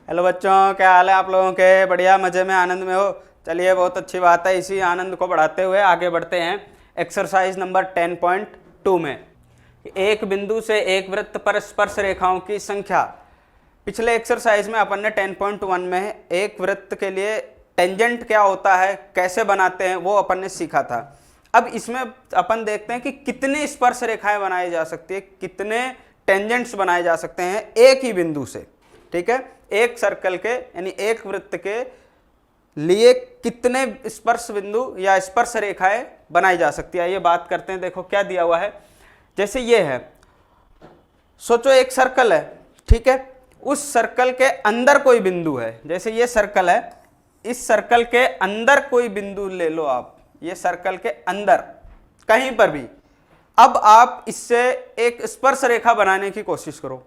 Hello बच्चों, क्या हाल है आप लोगों के? बढ़िया, मज़े में, आनंद में हो? चलिए, बहुत अच्छी बात है। इसी आनंद को बढ़ाते हुए आगे बढ़ते हैं एक्सरसाइज नंबर 10.2 में। एक बिंदु से एक वृत्त पर स्पर्श रेखाओं की संख्या। पिछले एक्सरसाइज में अपन ने 10.1 में एक वृत्त के लिए टेंजेंट क्या होता है, कैसे बनाते हैं, वो अपन ने सीखा था। अब इसमें अपन देखते हैं कि कितनी स्पर्श रेखाएं बनाई जा सकती है, कितने टेंजेंट्स बनाए जा सकते हैं एक ही बिंदु से। ठीक है, एक सर्कल के यानी एक वृत्त के लिए कितने स्पर्श बिंदु या स्पर्श रेखाएं बनाई जा सकती है, ये बात करते हैं। देखो क्या दिया हुआ है। जैसे ये है, सोचो एक सर्कल है, ठीक है, उस सर्कल के अंदर कोई बिंदु है। जैसे ये सर्कल है, इस सर्कल के अंदर कोई बिंदु ले लो आप, ये सर्कल के अंदर कहीं पर भी। अब आप इससे एक स्पर्श रेखा बनाने की कोशिश करो।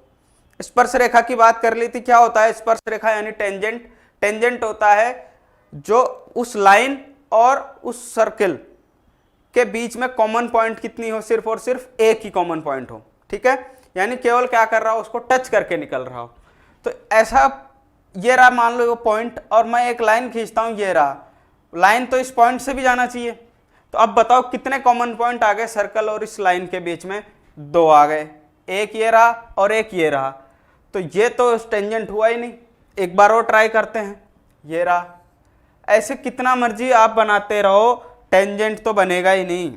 स्पर्श रेखा की बात कर ली थी, क्या होता है स्पर्श रेखा यानी टेंजेंट? टेंजेंट होता है जो उस लाइन और उस सर्कल के बीच में कॉमन पॉइंट कितनी हो, सिर्फ और सिर्फ एक ही कॉमन पॉइंट हो। ठीक है, यानी केवल क्या कर रहा हो, उसको टच करके निकल रहा हो। तो ऐसा ये रहा, मान लो वो पॉइंट, और मैं एक लाइन खींचता हूं, ये रहा लाइन, तो इस पॉइंट से भी जाना चाहिए। तो अब बताओ कितने कॉमन पॉइंट आ गए सर्कल और इस लाइन के बीच में? 2 आ गए, एक ये रहा और एक ये रहा। तो ये तो टेंजेंट हुआ ही नहीं। एक बार और ट्राई करते हैं, ये रहा। ऐसे कितना मर्जी आप बनाते रहो, टेंजेंट तो बनेगा ही नहीं।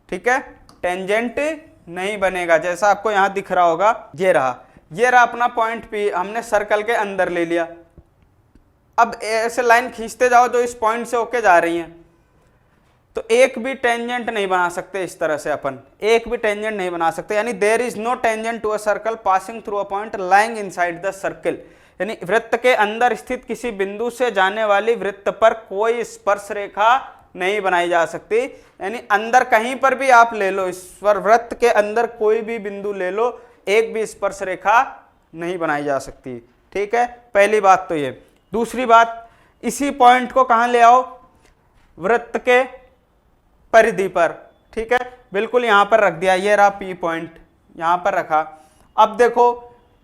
ठीक है, टेंजेंट नहीं बनेगा। जैसा आपको यहां दिख रहा होगा, ये रहा अपना पॉइंट पी, हमने सर्कल के अंदर ले लिया। अब ऐसे लाइन खींचते जाओ जो इस पॉइंट से होके जा रही हैं, तो एक भी टेंजेंट नहीं बना सकते। इस तरह से अपन एक भी टेंजेंट नहीं बना सकते, यानी there is no tangent to a circle passing through a point lying inside the circle. यानी वृत्त के अंदर स्थित किसी बिंदु से जाने वाली वृत्त पर कोई स्पर्श रेखा नहीं बनाई जा सकती। यानी अंदर कहीं पर भी आप ले लो, इस वृत्त के अंदर कोई भी बिंदु ले लो, एक भी स्पर्श रेखा नहीं बनाई जा सकती। ठीक है, पहली बात तो ये। दूसरी बात, इसी पॉइंट को कहां ले आओ? वृत्त के परिधि पर। ठीक है, बिल्कुल यहां पर रख दिया, ये रहा पी पॉइंट, यहां पर रखा। अब देखो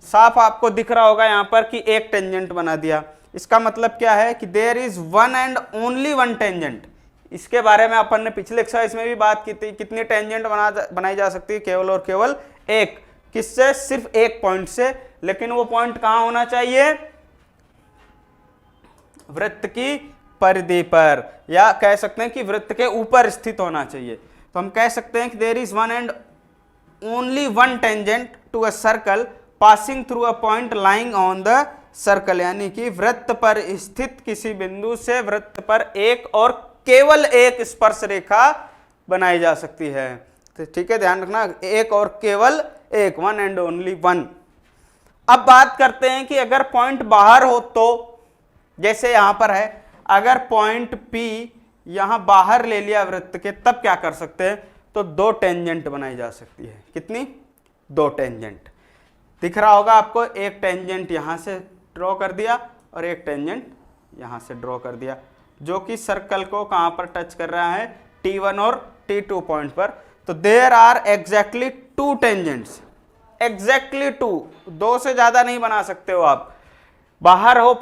साफ आपको दिख रहा होगा यहां पर कि एक टेंजेंट बना दिया। इसका मतलब क्या है कि there is one and only one tangent. इसके बारे में अपन ने पिछले एक्सरसाइज में भी बात की थी, कितनी टेंजेंट बनाई जा सकती है? केवल और केवल एक। किससे? सिर्फ एक पॉइंट से। लेकिन वो पॉइंट कहां होना चाहिए? वृत्त की परिधि पर, या कह सकते हैं कि वृत्त के ऊपर स्थित होना चाहिए। तो हम कह सकते हैं कि there is one and only one tangent to a circle passing through a point lying on the circle. यानी कि वृत्त पर स्थित किसी बिंदु से वृत्त पर एक और केवल एक स्पर्श रेखा बनाई जा सकती है। तो ठीक है, ध्यान रखना, एक और केवल एक, वन एंड ओनली वन। अब बात करते हैं कि अगर पॉइंट बाहर हो तो, जैसे यहां पर है, अगर पॉइंट P यहां बाहर ले लिया वृत्त के, तब क्या कर सकते हैं? तो 2 टेंजेंट बनाई जा सकती है। कितनी? 2 टेंजेंट। दिख रहा होगा आपको, एक टेंजेंट यहां से ड्रॉ कर दिया और एक टेंजेंट यहां से ड्रॉ कर दिया, जो कि सर्कल को कहां पर टच कर रहा है? T1 और T2 पॉइंट पर। तो there are exactly 2 tangents, exactly 2 से ज्यादा नहीं बना सकते हो आप। बाहर हो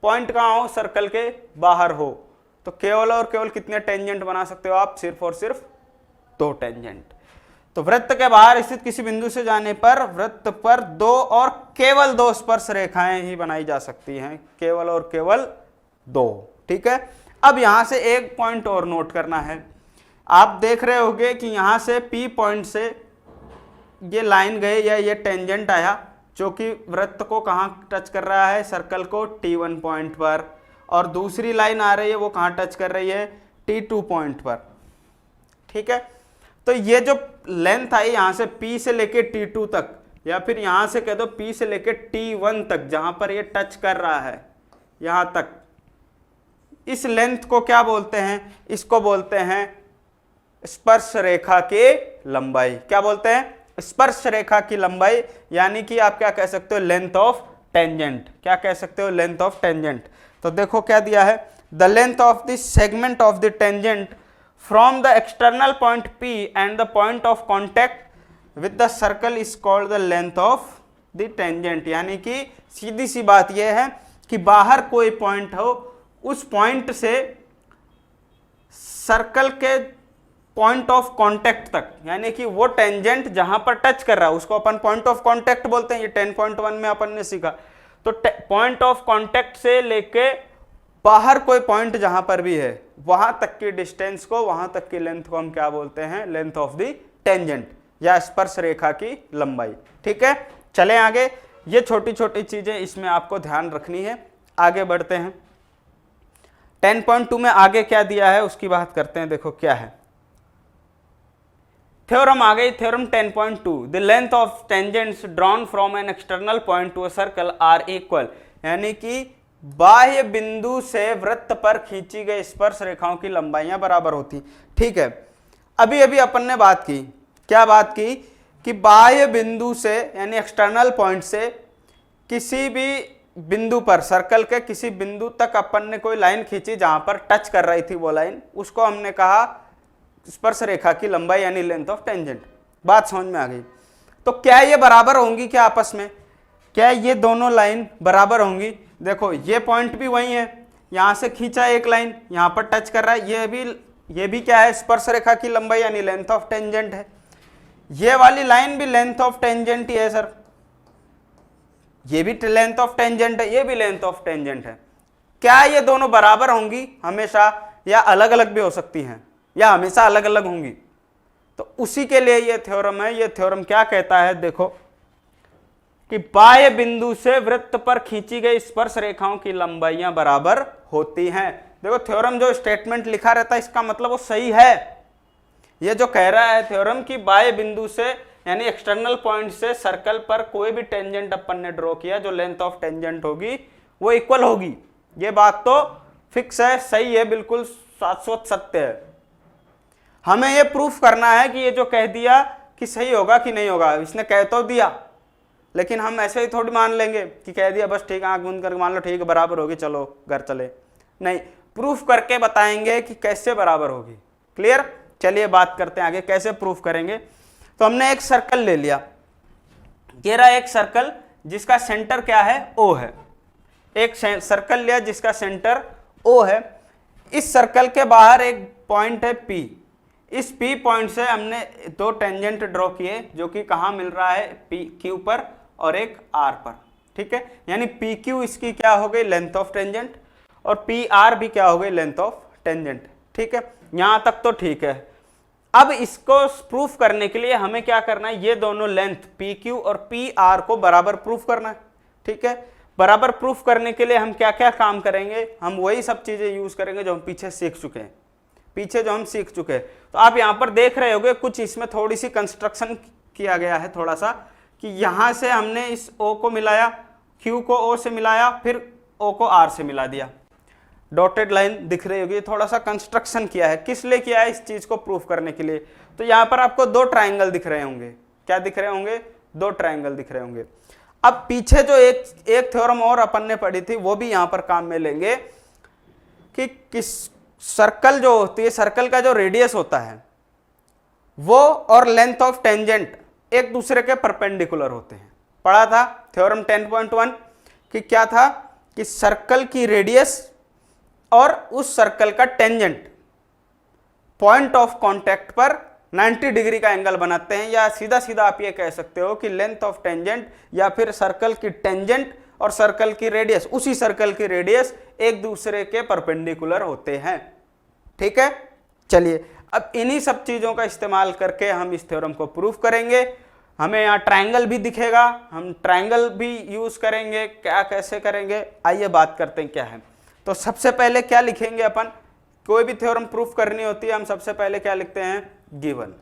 पॉइंट कहां हो? सर्कल के बाहर हो, तो केवल और केवल कितने टेंजेंट बना सकते हो आप? सिर्फ और सिर्फ 2 टेंजेंट। तो वृत्त के बाहर स्थित किसी बिंदु से जाने पर वृत्त पर 2 और केवल 2 स्पर्श रेखाएं ही बनाई जा सकती हैं, केवल और केवल 2। ठीक है, अब यहां से एक पॉइंट और नोट करना है। आप देख रहे होंगे कि यहां से P पॉइंट से ये लाइन गए या ये टेंजेंट आया, जो कि वृत्त को कहां टच कर रहा है? सर्कल को T1 पॉइंट पर। और दूसरी लाइन आ रही है, वो कहां टच कर रही है? T2 पॉइंट पर। ठीक है, तो ये जो लेंथ आई यहां से P से लेके T2 तक, या फिर यहां से कह दो P से लेके T1 तक, जहां पर ये टच कर रहा है यहां तक, इस लेंथ को क्या बोलते हैं? इसको बोलते हैं स्पर्श रेखा की लंबाई। क्या बोलते हैं? स्पर्श रेखा की लंबाई, यानी कि आप क्या कह सकते हो? Length of tangent. क्या कह सकते हो? Length of tangent. तो देखो क्या दिया है, the length of the segment of the tangent from the external point P and the point of contact with the circle is called the length of the tangent, यानी कि सीधी सी बात यह है कि बाहर कोई पॉइंट हो, उस पॉइंट से सर्कल के पॉइंट ऑफ कांटेक्ट तक, यानी कि वो टेंजेंट जहां पर टच कर रहा है उसको अपन पॉइंट ऑफ कांटेक्ट बोलते हैं। ये 10.1 में अपन ने सीखा। तो पॉइंट ऑफ कांटेक्ट से लेके बाहर कोई पॉइंट जहां पर भी है वहां तक की डिस्टेंस को, वहां तक की लेंथ को हम क्या बोलते हैं? लेंथ ऑफ द टेंजेंट या स्पर्श रेखा की लंबाई। ठीक है, चलें आगे। ये छोटी छोटी चीजें इसमें आपको ध्यान रखनी है। आगे बढ़ते हैं। 10.2 में आगे क्या दिया है उसकी बात करते हैं। देखो क्या है, थ्योरम आ गई। Theorem 10.2, the length of tangents drawn from an external point to a circle are equal, यानी कि बाह्य बिंदु से वृत्त पर खींची गई स्पर्श रेखाओं की लंबाइयां बराबर होती। ठीक है, अभी अभी अपन ने बात की, क्या बात की कि बाह्य बिंदु से यानी एक्सटर्नल पॉइंट से किसी भी बिंदु पर, सर्कल के किसी बिंदु तक अपन ने कोई लाइन खींची जहां पर टच कर रही थी वो लाइन, उसको हमने कहा स्पर्श रेखा की लंबाई यानी लेंथ ऑफ टेंजेंट। बात समझ में आ गई? तो क्या ये बराबर होंगी क्या आपस में? क्या ये दोनों लाइन बराबर होंगी? देखो ये पॉइंट भी वही है, यहां से खींचा एक लाइन, यहां पर टच कर रहा है, ये भी क्या है? स्पर्श रेखा की लंबाई यानी लेंथ ऑफ टेंजेंट है। ये वाली लाइन भी लेंथ ऑफ टेंजेंट ही है सर, ये भी लेंथ ऑफ टेंजेंट है, ये भी लेंथ ऑफ टेंजेंट है। क्या ये दोनों बराबर होंगी हमेशा, या अलग अलग भी हो सकती हैं, या हमेशा अलग अलग होंगी? तो उसी के लिए ये थ्योरम है। ये थ्योरम क्या कहता है? देखो कि बाह्य बिंदु से वृत्त पर खींची गई स्पर्श रेखाओं की लंबाइयां बराबर होती हैं। देखो थ्योरम जो स्टेटमेंट लिखा रहता है इसका मतलब वो सही है। ये जो कह रहा है थ्योरम की बाह्य बिंदु से यानी एक्सटर्नल पॉइंट से सर्कल पर कोई भी टेंजेंट अपन ने ड्रॉ किया, जो लेंथ ऑफ टेंजेंट होगी वो इक्वल होगी। ये बात तो फिक्स है, सही है, बिल्कुल शाश्वत सत्य है। हमें ये प्रूफ करना है कि ये जो कह दिया कि सही होगा कि नहीं होगा। इसने कह तो दिया, लेकिन हम ऐसे ही थोड़ी मान लेंगे कि कह दिया बस ठीक है, आंख बंद करके मान लो ठीक है बराबर होगी, चलो घर चले। नहीं, प्रूफ करके बताएंगे कि कैसे बराबर होगी। क्लियर? चलिए बात करते हैं आगे कैसे प्रूफ करेंगे। तो हमने एक सर्कल ले लिया, ये रहा एक सर्कल जिसका सेंटर क्या है? ओ है। एक सर्कल लिया जिसका सेंटर ओ है। इस सर्कल के बाहर एक पॉइंट है पी। इस पी पॉइंट से हमने दो टेंजेंट ड्रॉ किए, जो कि कहाँ मिल रहा है? पी क्यू पर और एक आर पर। ठीक है, यानी पी क्यू इसकी क्या हो गई? लेंथ ऑफ टेंजेंट, और पी आर भी क्या हो गई? Length of tangent. ठीक है, यहां तक तो ठीक है। अब इसको प्रूफ करने के लिए हमें क्या करना है? ये दोनों लेंथ पी क्यू और पी आर को बराबर प्रूफ करना है। ठीक है, बराबर प्रूफ करने के लिए हम क्या क्या काम करेंगे? हम वही सब चीजें यूज करेंगे जो हम पीछे सीख चुके हैं। तो आप यहां पर देख रहे होगे कुछ इसमें थोड़ी सी कंस्ट्रक्शन किया गया है थोड़ा सा, कि यहां से हमने इस ओ को मिलाया, क्यू को ओ से मिलाया, फिर ओ को आर से मिला दिया। डॉटेड लाइन दिख रही होगी, थोड़ा सा कंस्ट्रक्शन किया है। किस लिए किया है? इस चीज को प्रूफ करने के लिए। तो यहां पर आपको दो ट्राइंगल दिख रहे होंगे। क्या दिख रहे होंगे? दो ट्राइंगल दिख रहे होंगे। अब पीछे जो एक थ्योरम और अपन ने पढ़ी थी वो भी यहां पर काम में लेंगे कि किस सर्कल जो होती है, सर्कल का जो रेडियस होता है वो और लेंथ ऑफ टेंजेंट एक दूसरे के परपेंडिकुलर होते हैं। पढ़ा था थ्योरम 10.1 कि क्या था? कि सर्कल की रेडियस और उस सर्कल का टेंजेंट पॉइंट ऑफ कांटेक्ट पर 90 डिग्री का एंगल बनाते हैं, या सीधा सीधा आप ये कह सकते हो कि लेंथ ऑफ टेंजेंट या फिर सर्कल की टेंजेंट और सर्कल की रेडियस, उसी सर्कल की रेडियस एक दूसरे के परपेंडिकुलर होते हैं। ठीक है, चलिए अब इन्हीं सब चीजों का इस्तेमाल करके हम इस थ्योरम को प्रूफ करेंगे। हमें यहाँ ट्रायंगल भी दिखेगा, हम ट्रायंगल भी यूज करेंगे। क्या कैसे करेंगे आइए बात करते हैं क्या है। तो सबसे पहले क्या लिखेंगे अपन? कोई भी थ्योरम प्रूफ करनी होती है हम सबसे पहले क्या लिखते हैं? गिवन।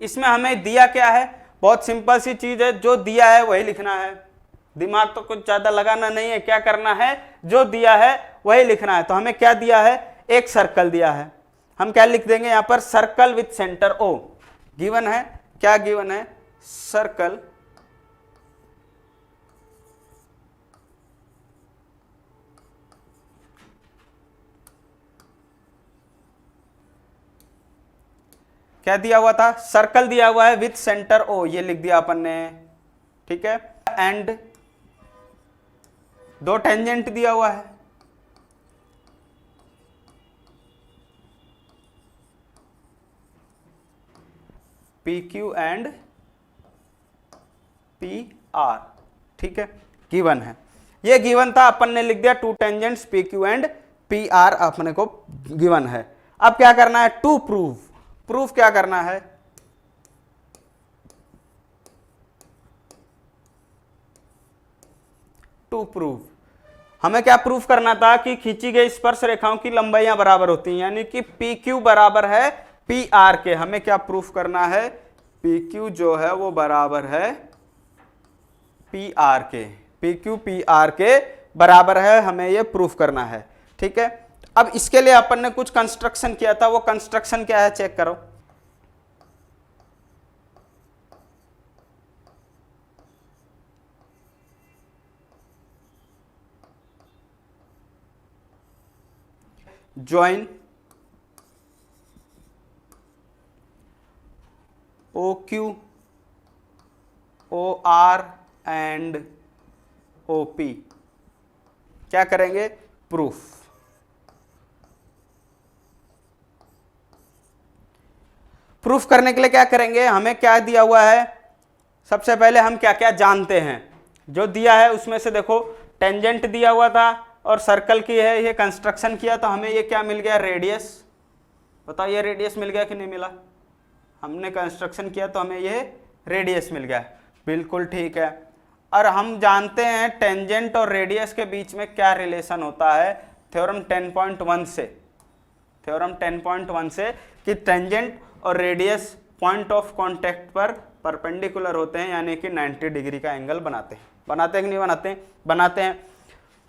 इसमें हमें दिया क्या है? बहुत सिंपल सी चीज है, जो दिया है वही लिखना है। दिमाग तो कुछ ज्यादा लगाना नहीं है, क्या करना है? जो दिया है वही लिखना है। तो हमें क्या दिया है? एक सर्कल दिया है। हम क्या लिख देंगे यहां पर? Circle with centre O. Given है, क्या गिवन है? सर्कल क्या दिया हुआ था? सर्कल दिया हुआ है विथ सेंटर ओ, ये लिख दिया अपन ने। ठीक है, एंड दो टेंजेंट दिया हुआ है, P Q and P R, ठीक है, गिवन है, ये गिवन था, अपन ने लिख दिया to tangents P Q and P R अपने को गिवन है। अब क्या करना है, टू प्रूव, प्रूफ क्या करना है, टू प्रूव, हमें क्या प्रूफ करना था कि खींची गई स्पर्श रेखाओं की लंबाइयां बराबर होती हैं, यानी कि पी क्यू बराबर है पी आर के। हमें क्या प्रूफ करना है, पी क्यू जो है वो बराबर है पी आर के, पी क्यू पी आर के बराबर है, हमें ये प्रूफ करना है, ठीक है। अब इसके लिए अपन ने कुछ कंस्ट्रक्शन किया था, वो कंस्ट्रक्शन क्या है चेक करो। join OQ, OR and OP, क्या करेंगे, प्रूफ। प्रूफ करने के लिए क्या करेंगे, हमें क्या दिया हुआ है, सबसे पहले हम क्या क्या जानते हैं, जो दिया है उसमें से देखो टेंजेंट दिया हुआ था और सर्कल की है, ये कंस्ट्रक्शन किया तो हमें ये क्या मिल गया, रेडियस। बताओ ये रेडियस मिल गया कि नहीं मिला, हमने कंस्ट्रक्शन किया तो हमें ये रेडियस मिल गया, बिल्कुल ठीक है। और हम जानते हैं टेंजेंट और रेडियस के बीच में क्या रिलेशन होता है, थ्योरम 10.1 से, थ्योरम 10.1 से कि टेंजेंट और रेडियस पॉइंट ऑफ कांटेक्ट पर परपेंडिकुलर होते हैं, यानी कि 90 डिग्री का एंगल बनाते हैं। बनाते हैं कि नहीं बनाते हैं, बनाते हैं।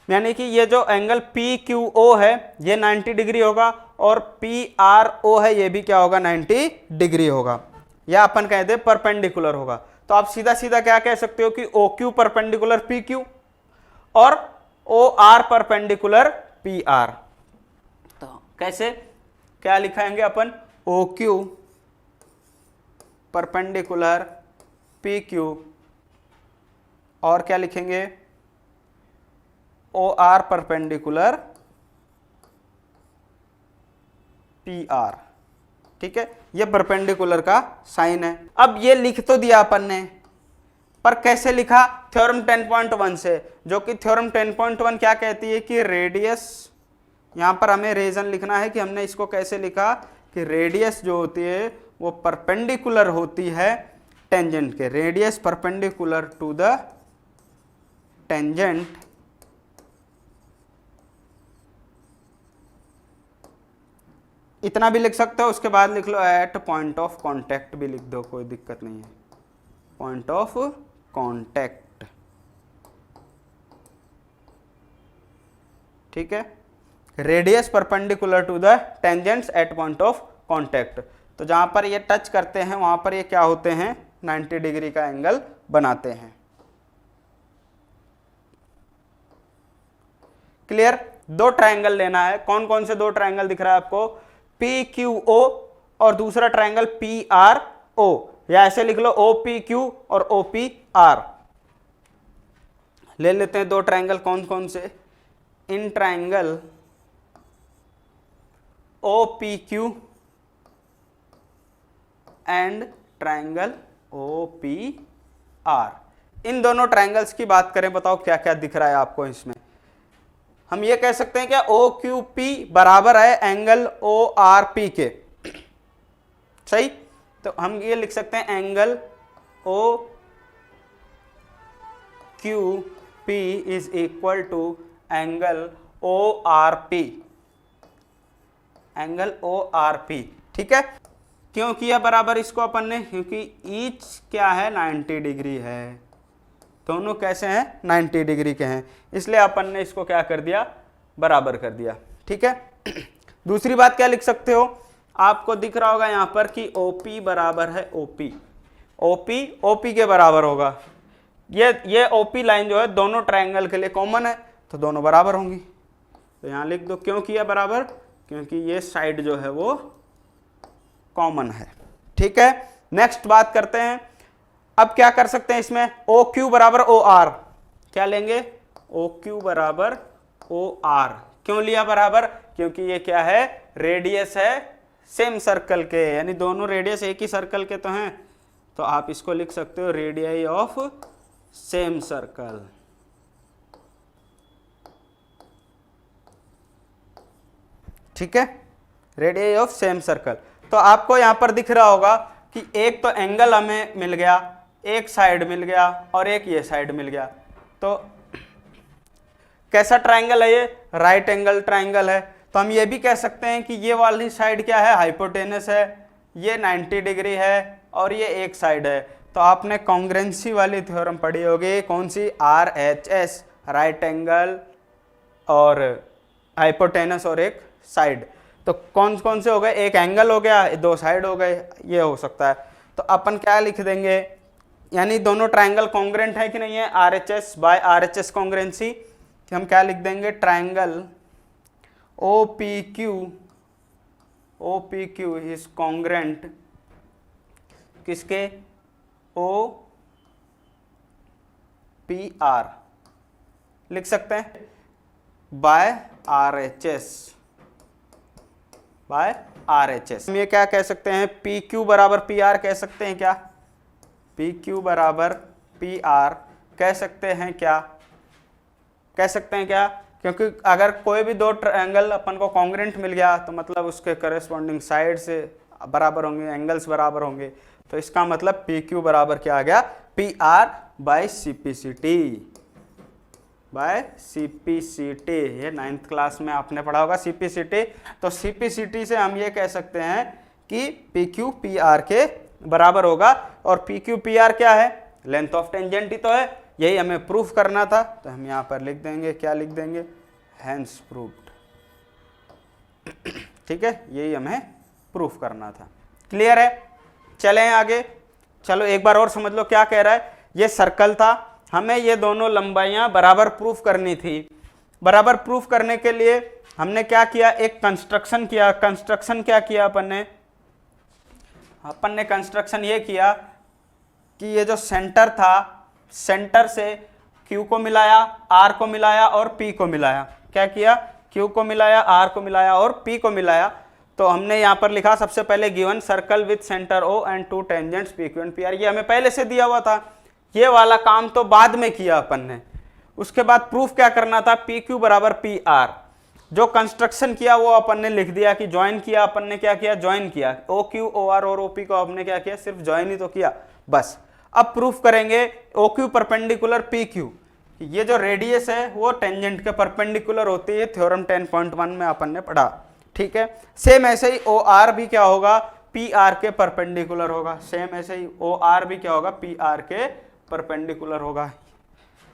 यानी कि ये जो एंगल पी क्यू ओ है ये 90 डिग्री होगा और पी आर ओ है ये भी क्या होगा, 90 डिग्री होगा, या अपन कहते हैं परपेंडिकुलर होगा। तो आप सीधा सीधा क्या कह सकते हो कि O Q perpendicular P Q और O R perpendicular P R. तो कैसे, क्या लिखाएंगे अपन, O Q perpendicular P Q और क्या लिखेंगे, O R perpendicular P R, ठीक है, ये परपेंडिकुलर का साइन है। अब ये लिख तो दिया अपन ने, पर कैसे लिखा, थ्योरम 10.1 से, जो कि थ्योरम 10.1 क्या कहती है कि रेडियस, यहां पर हमें रीजन लिखना है कि हमने इसको कैसे लिखा कि रेडियस जो होती है वो परपेंडिकुलर होती है टेंजेंट के, radius perpendicular to the tangent इतना भी लिख सकते हो, उसके बाद लिख लो एट पॉइंट ऑफ कांटेक्ट भी लिख दो, कोई दिक्कत नहीं है, पॉइंट ऑफ कांटेक्ट, ठीक है, radius perpendicular to the tangents at point of contact. तो जहां पर ये टच करते हैं वहां पर ये क्या होते हैं, 90 डिग्री का एंगल बनाते हैं। क्लियर, दो ट्रायंगल लेना है, कौन कौन से दो ट्रायंगल दिख रहा है आपको, पी क्यू ओ और दूसरा ट्रायंगल पी आर ओ, या ऐसे लिख लो ओ पी क्यू और ओ पी आर। ले लेते हैं दो ट्रायंगल, कौन कौन से, इन triangle O P Q and triangle O P R, इन दोनों ट्रायंगल्स की बात करें, बताओ क्या क्या दिख रहा है आपको इसमें। हम ये कह सकते हैं क्या, ओ क्यू पी बराबर है एंगल ओ आर पी के, सही, तो हम ये लिख सकते हैं angle O Q P is equal to angle O R P, angle O R P, ठीक है। क्यों किया बराबर इसको अपन ने, क्योंकि ईच क्या है, 90 डिग्री है, दोनों कैसे हैं, 90 डिग्री के हैं, इसलिए अपन ने इसको क्या कर दिया, बराबर कर दिया, ठीक है। दूसरी बात क्या लिख सकते हो, आपको दिख रहा होगा यहां पर कि OP बराबर है OP, OP OP के बराबर होगा, ये OP लाइन जो है दोनों ट्रायंगल के लिए कॉमन है, तो दोनों बराबर होंगी, तो यहां लिख दो। क्यों किया बराबर, क्योंकि ये साइड जो है वो कॉमन है, ठीक है। नेक्स्ट बात करते हैं, अब क्या कर सकते हैं इसमें, ओ क्यू बराबर ओ आर, क्या लेंगे, ओ क्यू बराबर ओ आर। क्यों लिया बराबर, क्योंकि ये क्या है, रेडियस है सेम सर्कल के, यानी दोनों रेडियस एक ही सर्कल के तो हैं, तो आप इसको लिख सकते हो रेडियस ऑफ सेम सर्कल। ठीक है, रेडियस ऑफ सेम सर्कल। तो आपको यहां पर दिख रहा होगा कि एक तो एंगल हमें मिल गया, एक साइड मिल गया और एक ये साइड मिल गया। तो कैसा ट्राइंगल है ये, राइट एंगल ट्राइंगल है। तो हम ये भी कह सकते हैं कि ये वाली साइड क्या है, हाइपोटेनस है, ये 90 डिग्री है और ये एक साइड है। तो आपने कॉन्ग्रुएंसी वाली थ्योरम पढ़ी होगी, कौन सी, RHS, राइट एंगल और हाइपोटेनस और एक साइड। तो कौन कौन से हो गए, एक एंगल हो गया, दो साइड हो गए, ये हो सकता है। तो अपन क्या लिख देंगे, यानी दोनों ट्राइंगल कॉन्ग्रुएंट है कि नहीं है, RHS बाय RHS कॉन्ग्रुएंसी, हम क्या लिख देंगे, ट्राइंगल OPQ इज कॉन्ग्रुएंट किसके, OPR लिख सकते हैं बाय RHS। हम ये क्या कह सकते हैं, PQ बराबर PR कह सकते हैं क्या, PQ बराबर PR कह सकते हैं क्या, कह सकते हैं क्या, क्योंकि अगर कोई भी दो ट्रायंगल अपन को कॉन्ग्रुएंट मिल गया तो मतलब उसके करस्पॉन्डिंग साइड से बराबर होंगे, एंगल्स बराबर होंगे। तो इसका मतलब PQ बराबर क्या आ गया, PR बाय CPCT। ये 9th क्लास में आपने पढ़ा होगा CPCT। तो CPCT से हम ये कह सकते हैं कि PQ PR के बराबर होगा। और PQ PR क्या है, लेंथ ऑफ टेंजेंट ही तो है, यही हमें प्रूफ करना था। तो हम यहाँ पर लिख देंगे, क्या लिख देंगे, हैंस प्रूव्ड। ठीक है, यही हमें प्रूफ करना था। क्लियर है, चलें आगे। चलो एक बार और समझ लो क्या कह रहा है। ये सर्कल था, हमें ये दोनों लंबाइयां बराबर प्रूफ करनी थी। बराबर प्रूफ करने के लिए हमने क्या किया, एक कंस्ट्रक्शन किया। कंस्ट्रक्शन क्या किया अपन ने कंस्ट्रक्शन ये किया कि ये जो सेंटर था, सेंटर से Q को मिलाया, R को मिलाया और P को मिलाया। क्या किया, Q को मिलाया, R को मिलाया और P को मिलाया। तो हमने यहाँ पर लिखा सबसे पहले given circle with centre O and to tangents PQ and PR। ये हमें पहले से दिया हुआ था, ये वाला काम तो बाद में किया अपन ने। उसके बाद प्रूफ क्या करना था, PQ बराबर PR। जो कंस्ट्रक्शन किया वो अपन ने लिख दिया कि ज्वाइन किया। अपन ने क्या किया, ज्वाइन किया। OQ OR और OP को आपने क्या किया, सिर्फ ज्वाइन ही तो किया बस। अब प्रूफ करेंगे OQ परपेंडिकुलर PQ, ये जो रेडियस है वो टेंजेंट के परपेंडिकुलर होती है। थ्योरम 10.1 में अपन ने पढ़ा। ठीक है, सेम ऐसे ही OR भी क्या होगा, PR के परपेंडिकुलर होगा। सेम ऐसे ही OR भी क्या होगा, PR के परपेंडिकुलर होगा।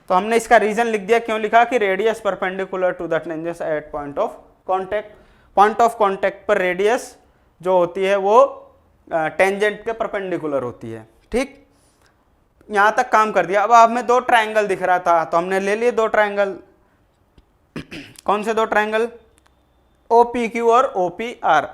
तो हमने इसका रीजन लिख दिया, क्यों लिखा कि radius perpendicular to the tangent at point of contact. Point of contact पर रेडियस जो होती है वो टेंजेंट के परपेंडिकुलर होती है। ठीक, यहां तक काम कर दिया। अब हमें दो ट्रायंगल दिख रहा था तो हमने ले लिए दो ट्रायंगल। कौन से दो ट्रायंगल, OPQ और OPR।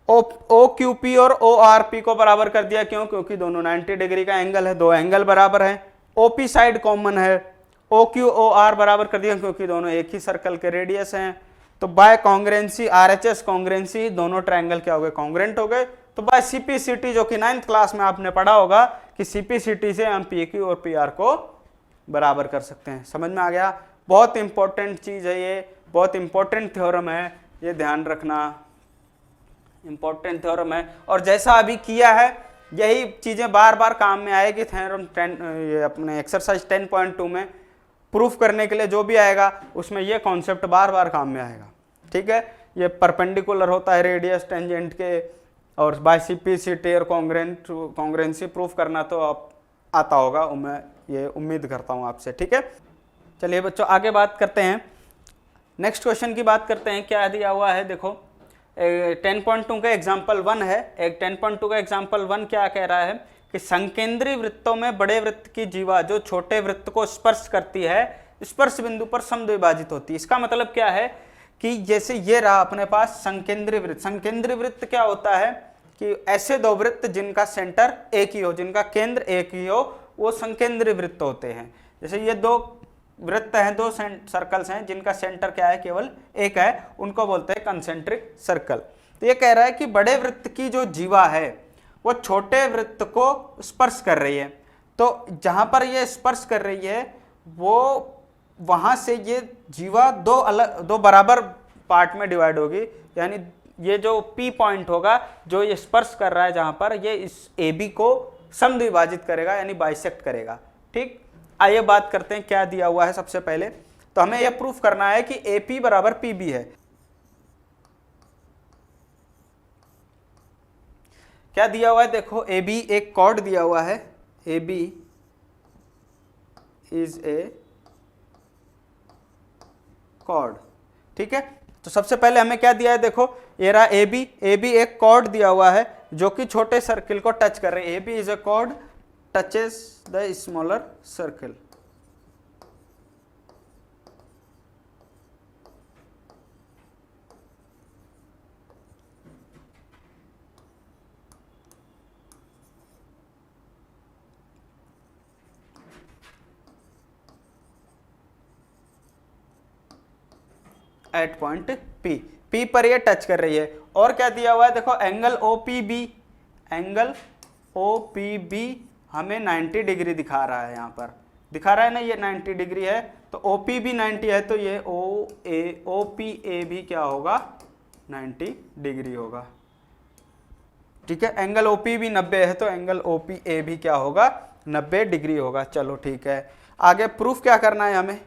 OQP और ORP को बराबर कर दिया, क्यों, क्योंकि दोनों 90 डिग्री का एंगल है, दो एंगल बराबर है। OP साइड कॉमन है। OQ OR बराबर कर दिया क्योंकि दोनों एक ही सर्कल के रेडियस हैं। तो बाय कॉन्ग्रुएंसी, RHS कॉन्ग्रुएंसी, दोनों ट्रायंगल क्या हो गए, कॉन्ग्रुएंट हो गए। तो बाय CPCT, जो कि 9th क्लास में आपने पढ़ा होगा कि CPCT से हम PQ और PR को बराबर कर सकते हैं। समझ में आ गया, बहुत इंपॉर्टेंट चीज है ये, बहुत इंपॉर्टेंट थ्योरम है, ये ध्यान रखना, इंपॉर्टेंट थ्योरम है। और जैसा अभी किया है यही चीजें बार बार काम में आएगी। थ्योरम 10 ये अपने एक्सरसाइज 10.2 में प्रूफ करने के लिए जो भी आएगा उसमें ये कॉन्सेप्ट बार बार काम में आएगा। ठीक है, ये परपेंडिकुलर होता है रेडियस टेंजेंट के, और बाय CPCT और कॉन्ग्रुएंसी प्रूफ करना तो आप आता होगा, मैं ये उम्मीद करता हूँ आपसे। ठीक है, चलिए बच्चों आगे बात करते हैं, नेक्स्ट क्वेश्चन की बात करते हैं। क्या दिया हुआ है, देखो 10.2 का एग्जाम्पल 1 है। एक 10.2 का एग्जाम्पल 1 क्या कह रहा है कि संकेंद्री वृत्तों में बड़े वृत्त की जीवा जो छोटे वृत्त को स्पर्श करती है, स्पर्श बिंदु पर समद्विभाजित होती है। इसका मतलब क्या है कि जैसे ये रहा अपने पास संकेंद्री वृत्त। संकेंद्री वृत्त क्या होता है कि ऐसे दो वृत्त जिनका सेंटर एक ही हो, जिनका केंद्र एक ही हो, वो संकेंद्रीय वृत्त होते हैं। जैसे ये दो वृत्त हैं, दो सर्कल्स हैं जिनका सेंटर क्या है, केवल एक है, उनको बोलते हैं कंसेंट्रिक सर्कल। तो ये कह रहा है कि बड़े वृत्त की जो जीवा है वो छोटे वृत्त को स्पर्श कर रही है, तो जहां पर ये स्पर्श कर रही है वो वहां से ये जीवा दो बराबर पार्ट में डिवाइड होगी, यानी ये जो P पॉइंट होगा जो ये स्पर्श कर रहा है जहां पर, ये इस AB को समद्विभाजित करेगा यानी बाइसेक्ट करेगा। ठीक, आइए बात करते हैं क्या दिया हुआ है। सबसे पहले तो हमें यह प्रूफ करना है कि AP बराबर PB है। क्या दिया हुआ है, देखो AB एक कॉर्ड दिया हुआ है, AB इज ए कॉर्ड। ठीक है, तो सबसे पहले हमें क्या दिया है, देखो ये रहा AB एक कॉर्ड दिया हुआ है जो कि छोटे सर्किल को टच कर रही है। AB is a chord touches the smaller circle. At point P पर ये टच कर रही है। और क्या दिया हुआ है, देखो एंगल OPB हमें 90 डिग्री दिखा रहा है, यहाँ पर दिखा रहा है ना, ये 90 डिग्री है, तो OPB 90 है, तो ये OPA भी क्या होगा, 90 डिग्री होगा। ठीक है, एंगल OPB 90 है तो एंगल OPA भी क्या होगा, 90 डिग्री होगा। चलो ठीक है, आगे प्रूफ क्या करना है हमें,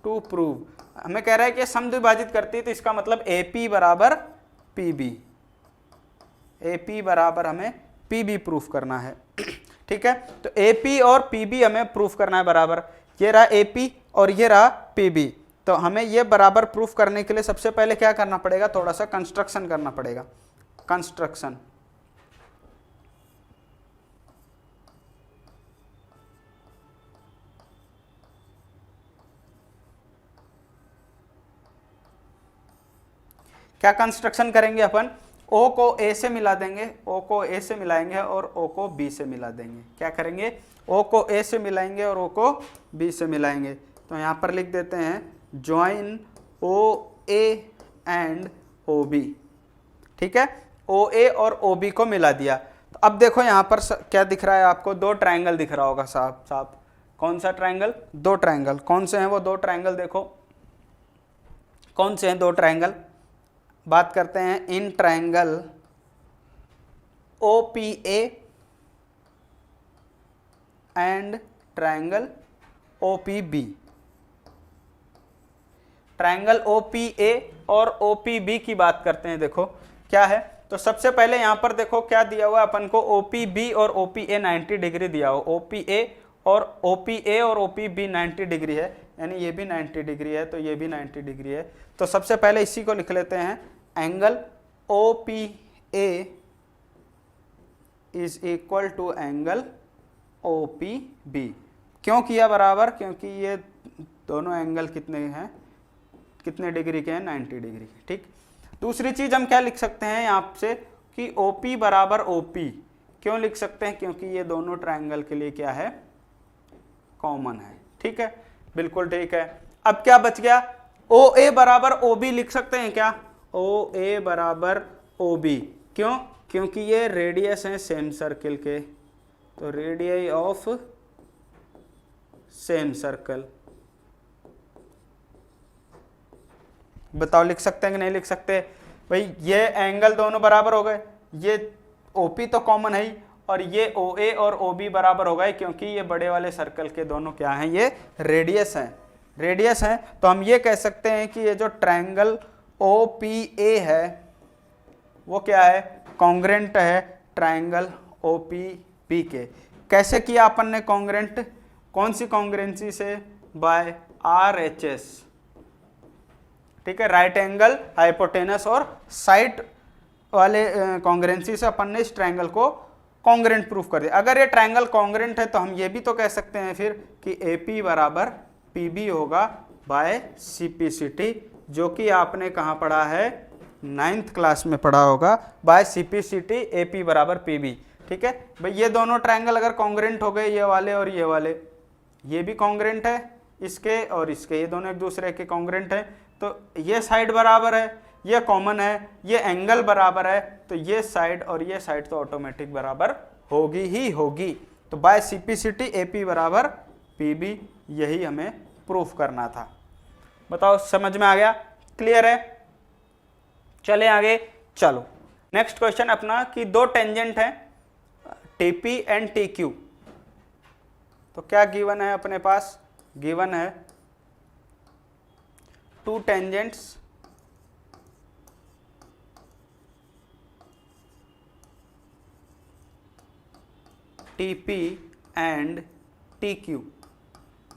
टू प्रूव हमें कह रहा है कि समद्विभाजित करती है, तो इसका मतलब AP बराबर PB, AP बराबर हमें PB प्रूफ करना है। ठीक है, तो AP और PB हमें प्रूफ करना है बराबर, ये रहा AP और ये रहा PB। तो हमें ये बराबर प्रूफ करने के लिए सबसे पहले क्या करना पड़ेगा, थोड़ा सा कंस्ट्रक्शन करना पड़ेगा। कंस्ट्रक्शन, क्या कंस्ट्रक्शन करेंगे अपन, O को A से मिला देंगे, O को A से मिलाएंगे और O को B से मिला देंगे। क्या करेंगे, O को A से मिलाएंगे और O को B से मिलाएंगे। तो यहाँ पर लिख देते हैं ज्वाइन OA एंड OB। ठीक है, OA और OB को मिला दिया। तो अब देखो यहाँ पर क्या दिख रहा है आपको, दो ट्रायंगल दिख रहा होगा साफ साफ। कौन सा ट्रायंगल, दो ट्रायंगल। कौन से हैं वो दो ट्रायंगल, देखो कौन से हैं दो ट्रायंगल। बात करते हैं in triangle OPA and triangle OPB। Triangle OPA और OPB की बात करते हैं। देखो क्या है, तो सबसे पहले यहां पर देखो क्या दिया हुआ अपन को, OPB और OPA 90 डिग्री दिया हुआ। OPA और OPB 90 डिग्री है, यानी ये भी 90 डिग्री है, तो ये भी 90 डिग्री है। तो सबसे पहले इसी को लिख लेते हैं, angle OPA is equal to angle OPB। क्यों किया बराबर, क्योंकि ये दोनों एंगल कितने हैं, कितने डिग्री के हैं, 90 डिग्री के। ठीक, दूसरी चीज हम क्या लिख सकते हैं यहाँ से कि OP बराबर OP। क्यों लिख सकते हैं, क्योंकि ये दोनों ट्रायंगल के लिए क्या है, कॉमन है। ठीक है, बिल्कुल ठीक है। अब क्या बच गया, OA बराबर OB लिख सकते हैं क्या, OA बराबर OB। क्यों, क्योंकि ये रेडियस हैं सेम सर्किल के, तो रेडियस ऑफ सेम सर्कल। बताओ लिख सकते हैं कि नहीं लिख सकते भाई, ये एंगल दोनों बराबर हो गए, ये OP तो कॉमन है ही, और ये OA और OB बराबर हो गए, क्योंकि ये बड़े वाले सर्कल के दोनों क्या हैं, ये रेडियस हैं, रेडियस हैं। तो हम ये कह सकते हैं कि ये जो ट्रायंगल OPA है वो क्या है, कॉन्ग्रेंट है ट्रायंगल OPB के। कैसे किया अपन ने कॉन्ग्रेंट, कौन सी कॉन्ग्रेंसी से, बाय RHS। ठीक है, राइट एंगल, हाइपोटेनस और साइड वाले कॉन्ग्रेंसी से अपन ने इस ट्रायंगल को कॉन्ग्रेंट प्रूफ कर दिया। अगर ये ट्रायंगल कॉन्ग्रेंट है तो हम ये भी तो कह सकते हैं फिर कि AP बराबर PB होगा बाय CPCT, जो कि आपने कहाँ पढ़ा है, 9th क्लास में पढ़ा होगा, बाय CPCT AP बराबर PB। ठीक है भाई, ये दोनों ट्रायंगल अगर कॉन्ग्रेंट हो गए, ये वाले और ये वाले, ये भी कॉन्ग्रेंट है इसके और इसके, ये दोनों एक दूसरे के कॉन्ग्रेंट है, तो ये साइड बराबर है, ये कॉमन है, ये एंगल बराबर है, तो ये साइड और ये साइड तो ऑटोमेटिक बराबर होगी ही होगी। तो बाय CPCT AP बराबर PB, यही हमें प्रूफ करना था। बताओ समझ में आ गया, क्लियर है? चले आगे, चलो नेक्स्ट क्वेश्चन अपना कि दो टेंजेंट हैं TP एंड TQ। तो क्या गिवन है अपने पास? गिवन है to tangents TP and TQ।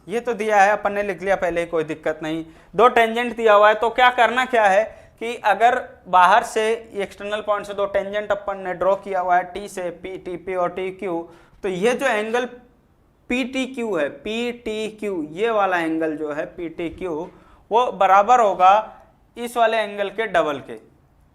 ये तो दिया है, अपन ने लिख लिया पहले, कोई दिक्कत नहीं। दो टेंजेंट दिया हुआ है, तो क्या करना क्या है कि अगर बाहर से एक्सटर्नल पॉइंट से दो टेंजेंट अपन ने ड्रॉ किया हुआ है T से P, TP और TQ, तो ये जो एंगल PTQ है, PTQ, ये वाला एंगल जो है PTQ, वो बराबर होगा इस वाले एंगल के डबल के।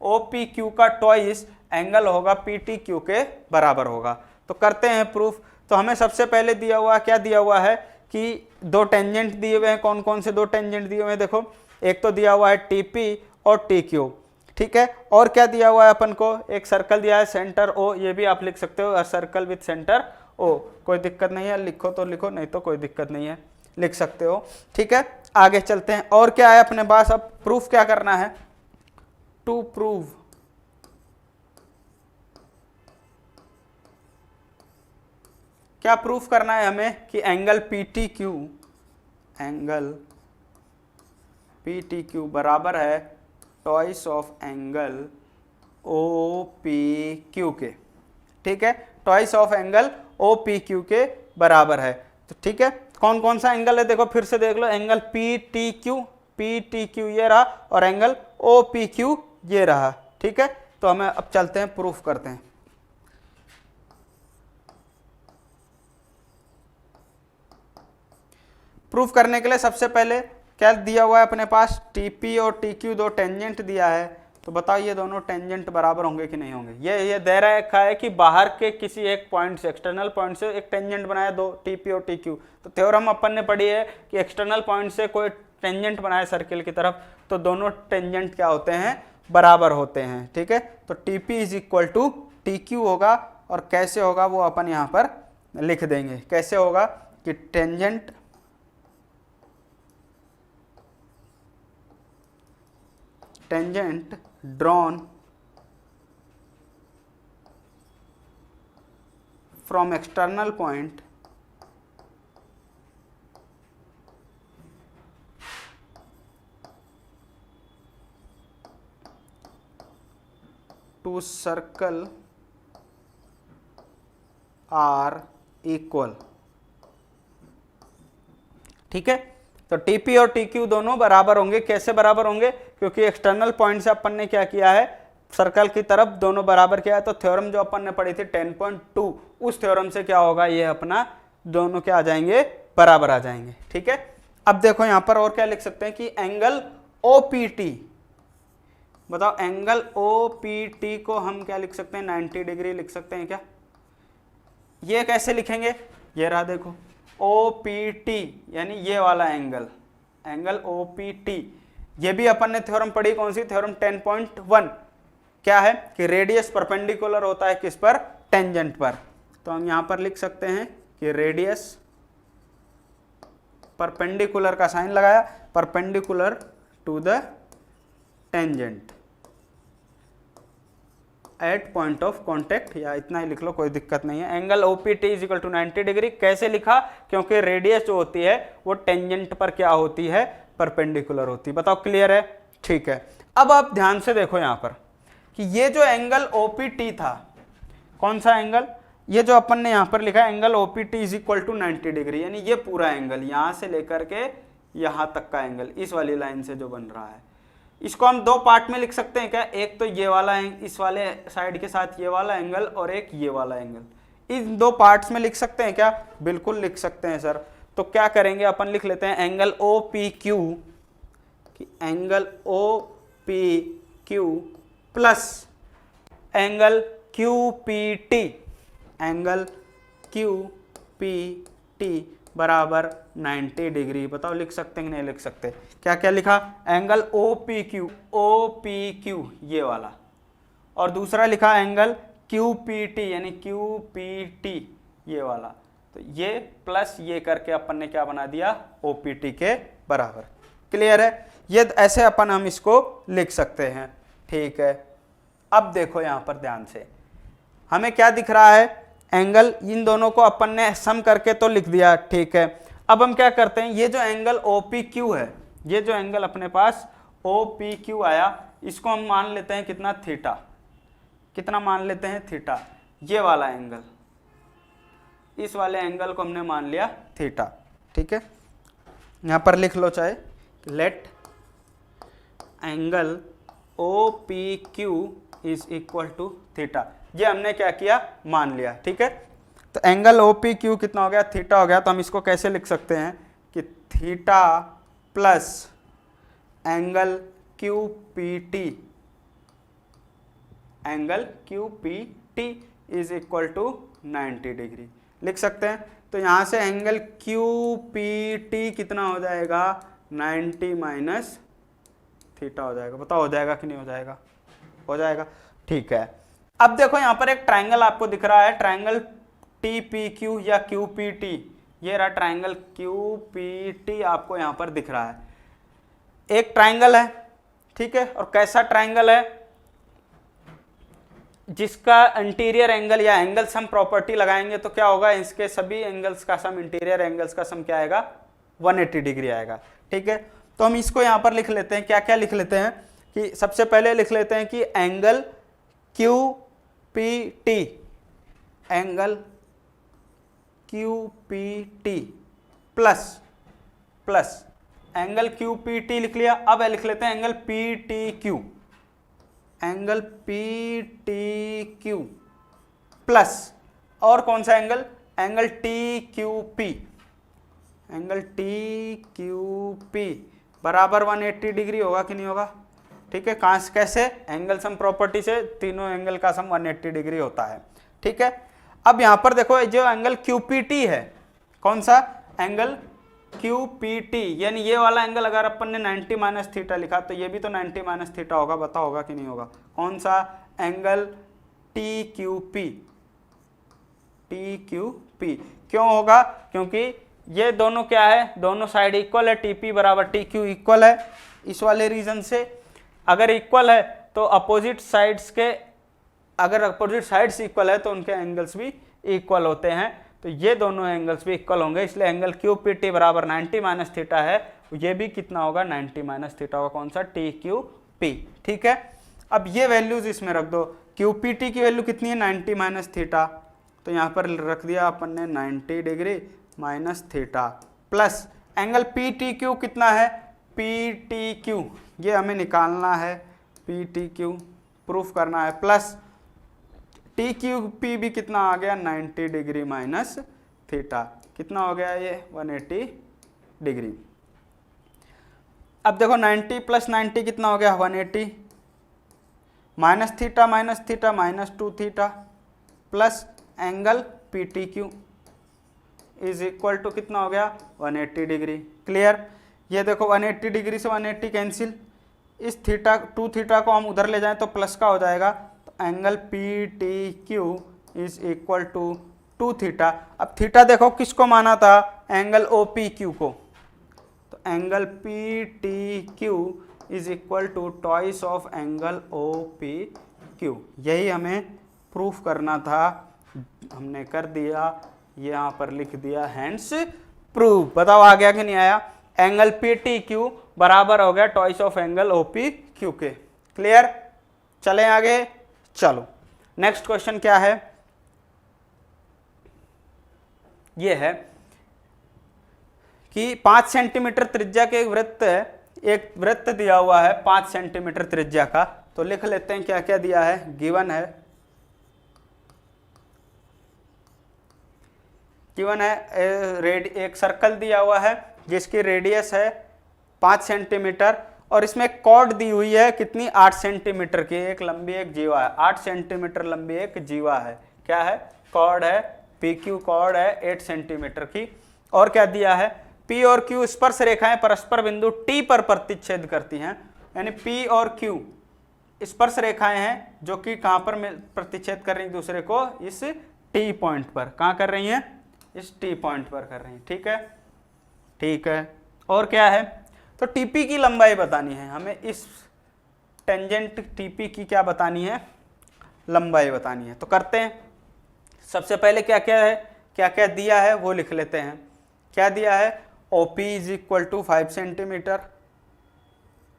OPQ का ट्वाइस एंगल होगा PTQ के बराबर होगा। तो करते हैं प्रूफ। तो हमें सबसे पहले दिया हुआ क्या दिया हुआ है कि दो टेंजेंट दिए हुए हैं। कौन कौन से दो टेंजेंट दिए हुए हैं? देखो, एक तो दिया हुआ है TP और TQ, ठीक है। और क्या दिया हुआ है अपन को? एक सर्कल दिया है सेंटर O, ये भी आप लिख सकते हो, सर्कल विथ सेंटर O, कोई दिक्कत नहीं है, लिखो तो लिखो, नहीं तो कोई दिक्कत नहीं है, लिख सकते हो, ठीक है। आगे चलते हैं, और क्या है अपने पास? अब प्रूफ क्या करना है? टू प्रूव क्या प्रूफ करना है हमें कि एंगल PTQ बराबर है ट्वाइस ऑफ एंगल OPQ के, ठीक है। ट्वाइस ऑफ एंगल OPQ के बराबर है। तो ठीक है, कौन कौन सा एंगल है? देखो फिर से देख लो, एंगल PTQ ये रहा और एंगल OPQ ये रहा, ठीक है। तो हमें अब चलते हैं, प्रूफ करते हैं। प्रूफ करने के लिए सबसे पहले क्या दिया हुआ है अपने पास? TP और TQ दो टेंजेंट दिया है। तो बताओ ये दोनों टेंजेंट बराबर होंगे कि नहीं होंगे? ये दे रखा है कि बाहर के किसी एक पॉइंट से, एक्सटर्नल पॉइंट से एक टेंजेंट बनाया दो, TP और TQ। तो थ्योरम अपन ने पढ़ी है कि एक्सटर्नल पॉइंट से कोई टेंजेंट बनाए सर्किल की तरफ, तो दोनों टेंजेंट क्या होते हैं? बराबर होते हैं, ठीक है। तो TP is equal to TQ होगा, और कैसे होगा वो अपन यहाँ पर लिख देंगे। कैसे होगा कि tangent drawn from external point to circle are equal, ठीक है। तो TP और TQ दोनों बराबर होंगे। कैसे बराबर होंगे? क्योंकि एक्सटर्नल पॉइंट से अपन ने क्या किया है? सर्कल की तरफ दोनों बराबर किया है। तो थ्योरम जो अपन ने पढ़ी थी 10.2, उस थ्योरम से क्या होगा? ये अपना दोनों क्या आ जाएंगे? बराबर आ जाएंगे, ठीक है। अब देखो यहां पर और क्या लिख सकते हैं कि एंगल OPT, बताओ एंगल OPT को हम क्या लिख सकते हैं? 90 डिग्री लिख सकते हैं क्या? ये कैसे लिखेंगे? ये रहा देखो, OPT यानी ये वाला एंगल OPT। ये भी अपन ने थ्योरम पढ़ी, कौन सी? थ्योरम 10.1। क्या है कि रेडियस परपेंडिकुलर होता है किस पर? टेंजेंट पर। तो हम यहां पर लिख सकते हैं कि रेडियस परपेंडिकुलर का साइन लगाया, perpendicular to the tangent at point of contact, या इतना ही लिख लो, कोई दिक्कत नहीं है। Angle OPT is equal to 90 degree. कैसे लिखा? क्योंकि रेडियस जो होती है वो टेंजेंट पर क्या होती है? परपेंडिकुलर होती है। बताओ क्लियर है? ठीक है। अब आप ध्यान से देखो यहां पर कि ये जो एंगल OPT था, कौन सा एंगल? ये जो अपन ने यहां पर लिखा है angle OPT is equal to 90 degree, यानी ये पूरा एंगल यहां से लेकर के यहां तक का एंगल, इस वाली लाइन से जो बन रहा है, इसको हम दो पार्ट में लिख सकते हैं क्या? एक तो ये वाला, इस वाले साइड के साथ ये वाला एंगल, और एक ये वाला एंगल। इन दो पार्ट्स में लिख सकते हैं क्या? बिल्कुल लिख सकते हैं सर। तो क्या करेंगे अपन? लिख लेते हैं एंगल OPQ कि angle OPQ Q plus angle Q P T, angle Q P T बराबर 90 डिग्री। बताओ लिख सकते हैं कि नहीं लिख सकते? क्या क्या लिखा? एंगल ओ पी क्यू ये वाला, और दूसरा लिखा एंगल क्यू पी टी यानी क्यू पी टी ये वाला। तो ये प्लस ये करके अपन ने क्या बना दिया? ओ पी टी के बराबर। क्लियर है? ये ऐसे अपन हम इसको लिख सकते हैं। ठीक है, अब देखो यहां पर ध्यान से, हमें क्या दिख रहा है? एंगल, इन दोनों को अपन ने सम करके तो लिख दिया। ठीक है, अब हम क्या करते हैं, ये जो एंगल ओ पी क्यू है, ये जो एंगल अपने पास ओ पी क्यू आया, इसको हम मान लेते हैं कितना? थीटा। कितना मान लेते हैं? थीटा। ये वाला एंगल, इस वाले एंगल को हमने मान लिया थीटा। ठीक है, यहां पर लिख लो चाहे, let angle O P Q is equal to theta. ये हमने क्या किया? मान लिया। ठीक है, तो एंगल ओ पी क्यू कितना हो गया? थीटा हो गया। तो हम इसको कैसे लिख सकते हैं कि theta plus angle Q P T, angle Q P T is equal to 90 degree लिख सकते हैं। तो यहां से एंगल क्यू पी टी कितना हो जाएगा? 90 माइनस थीटा हो जाएगा। बताओ हो जाएगा कि नहीं हो जाएगा? हो जाएगा। ठीक है, अब देखो यहां पर एक ट्रायंगल आपको दिख रहा है, ट्रायंगल टी पी क्यू या क्यू पी टी। ये रहा ट्रायंगल क्यू पी टी, आपको यहां पर दिख रहा है। एक ट्रायंगल है, ठीक है, और कैसा ट्रायंगल है? जिसका इंटीरियर एंगल या एंगल सम प्रॉपर्टी लगाएंगे तो क्या होगा? इसके सभी एंगल्स का सम, इंटीरियर एंगल्स का सम क्या आएगा? 180 डिग्री आएगा। ठीक है, तो हम इसको यहां पर लिख लेते हैं। क्या क्या लिख लेते हैं कि सबसे पहले लिख लेते हैं कि angle Q P T, angle Q P T plus angle Q P T लिख लिया। अब लिख लेते हैं angle P T Q, angle P T Q plus और कौन सा angle? Angle T Q P, angle T Q P बराबर 180 डिग्री होगा कि नहीं होगा? ठीक है, कहां से कैसे? एंगल सम प्रॉपर्टी से तीनों एंगल का सम 180 डिग्री होता है। ठीक है, अब यहां पर देखो जो एंगल क्यू पी टी है, कौन सा? एंगल क्यू पी टी, यानी ये वाला एंगल अगर अपन ने 90 माइनस थीटा लिखा तो ये भी तो 90 माइनस थीटा होगा। बताओ होगा कि नहीं होगा? कौन सा? Angle T Q P, T Q P. क्यों होगा? क्योंकि ये दोनों क्या है? दोनों साइड इक्वल है, टी पी बराबर टी क्यू इक्वल है। इस वाले रीजन से अगर इक्वल है तो अपोजिट साइड्स के, अगर अपोजिट साइड्स इक्वल है तो उनके एंगल्स भी इक्वल होते हैं। तो ये दोनों एंगल्स भी इक्वल होंगे, इसलिए एंगल क्यू पी टी बराबर 90 माइनस थीटा है। ये भी कितना होगा? 90 माइनस थीटा होगा। कौन सा? T Q P. ठीक है, अब ये वैल्यूज इसमें रख दो। क्यू पी टी की वैल्यू कितनी है? 90 माइनस थीटा, तो यहाँ पर रख दिया अपन ने 90 degree minus theta plus angle P T Q कितना है? पी टी क्यू, ये हमें निकालना है, पी टी क्यू प्रूफ करना है, प्लस टी क्यू पी भी कितना आ गया? 90 डिग्री माइनस थीटा। कितना हो गया ये? 180 डिग्री। अब देखो 90 प्लस 90 कितना हो गया? 180 minus theta minus 2 theta plus angle P T Q is equal to कितना हो गया? 180 डिग्री। क्लियर? ये देखो 180 डिग्री से 180 कैंसिल, इस थीटा 2 थीटा को हम उधर ले जाएं तो प्लस का हो जाएगा। तो angle P T Q is equal to 2 theta. अब थीटा देखो किसको माना था? एंगल ओ पी क्यू को। तो angle P T Q is equal to twice of angle O P Q. यही हमें प्रूफ करना था, हमने कर दिया, यहाँ पर लिख दिया हैंड्स प्रूफ। बताओ आ गया कि नहीं आया? एंगल पी टी क्यू बराबर हो गया twice of angle O P Q के। क्लियर? चलें आगे। चलो नेक्स्ट क्वेश्चन क्या है? ये है कि 5 सेंटीमीटर त्रिज्या के एक वृत्त है, एक वृत्त दिया हुआ है 5 सेंटीमीटर त्रिज्या का। तो लिख लेते हैं क्या क्या दिया है। गिवन है एक सर्कल दिया हुआ है जिसकी रेडियस है 5 सेंटीमीटर और इसमें कॉर्ड दी हुई है कितनी, 8 सेंटीमीटर की एक लंबी एक जीवा है, 8 सेंटीमीटर लंबी एक जीवा है। क्या है, कॉर्ड है, पी क्यू कॉर्ड है 8 सेंटीमीटर की। और क्या दिया है, पी और क्यू स्पर्श रेखाएं परस्पर बिंदु टी पर प्रतिच्छेद करती हैं, यानी पी और क्यू स्पर्श रेखाएं हैं जो कि कहां पर प्रतिच्छेद कर रही हैं दूसरे को, इस टी पॉइंट पर। कहां कर रही हैं, इस टी पॉइंट पर कर रही हैं। ठीक है, ठीक है। और क्या है, तो टीपी की लंबाई बतानी है हमें, इस टेंजेंट टीपी की क्या बतानी है, लंबाई बतानी है। तो करते हैं, सबसे पहले क्या क्या है, क्या क्या दिया है वो लिख लेते हैं। क्या दिया है, OP is equal to 5 centimetre,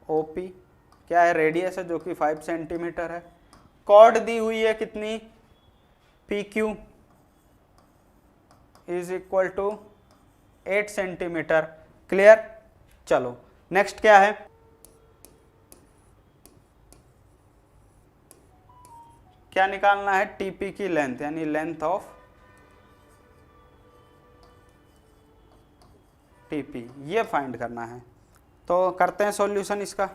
OP क्या है, रेडियस है जो कि 5 सेंटीमीटर है। कॉर्ड दी हुई है कितनी, PQ is equal to 8 centimetre. Clear, चलो नेक्स्ट क्या है, क्या निकालना है, टीपी की लेंथ, यानी लेंथ ऑफ टीपी, ये फाइंड करना है। तो करते हैं सॉल्यूशन इसका।